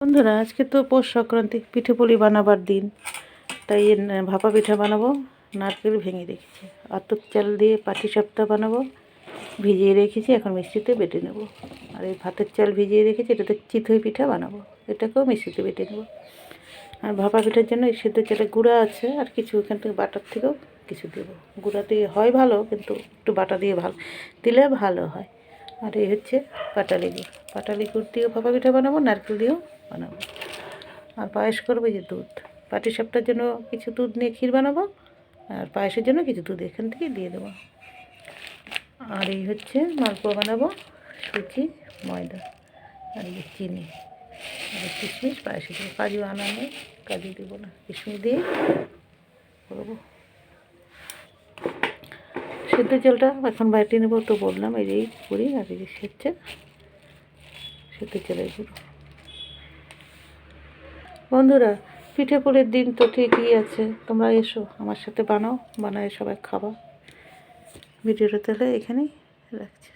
বন্ধুরা, আজকে তো পৌষ সংক্রান্তি, পিঠে পুলি বানাবার দিন। তাই ভাপা পিঠা বানাবো। নারকেল ভেঙে রেখেছি, আতপ চাল দিয়ে পাটিসাপটা বানাবো, ভিজিয়ে রেখেছি, এখন মিক্সিতে বেটে নেব। আর এই ভাতের চাল ভিজিয়ে রেখেছি, এটাতে চিতই পিঠা বানাবো, এটাকেও মিক্সিতে বেটে নেব। আর ভাপা পিঠার জন্য এই সেদ্ধ চালে গুঁড়া আছে, আর কিছু এখান থেকে বাটার থেকেও কিছু দেবো। গুঁড়া দিয়ে হয় ভালো, কিন্তু একটু বাটা দিয়ে দিলে ভালো হয়। আর এই হচ্ছে পাটালি গুড়। পাটালি গুড় দিয়েও ভাপা পিঠা বানাবো, নারকেল দিয়েও বানাবো। আর পায়েস করবো যে দুধ, পাটিসাপটার জন্য কিছু দুধ নিয়ে ক্ষীর বানাবো, আর পায়েসের জন্য কিছু দুধ এখান থেকে দিয়ে দেবো। আর এই হচ্ছে মালপোয়া বানাবো, সুজি, ময়দা, আর এই চিনি, আর কিশমিশ পায়েসে দেবো। কাজু আনা নেই, কাজু দেবো না, কিশমিশ দিয়ে করবো। সেদ্ধ চালটা এখন বাইটে নেবো, তো বললাম এই করি। আর এই হচ্ছে সেদ্ধ চালের গুঁড়ো। বন্ধুরা, পিঠে পুলির দিন তো ঠিকই আছে, তোমরা এসো আমার সাথে বানাও, বানায় সবাই খাবা। ভিডিওটা তাহলে এখানেই রাখছি।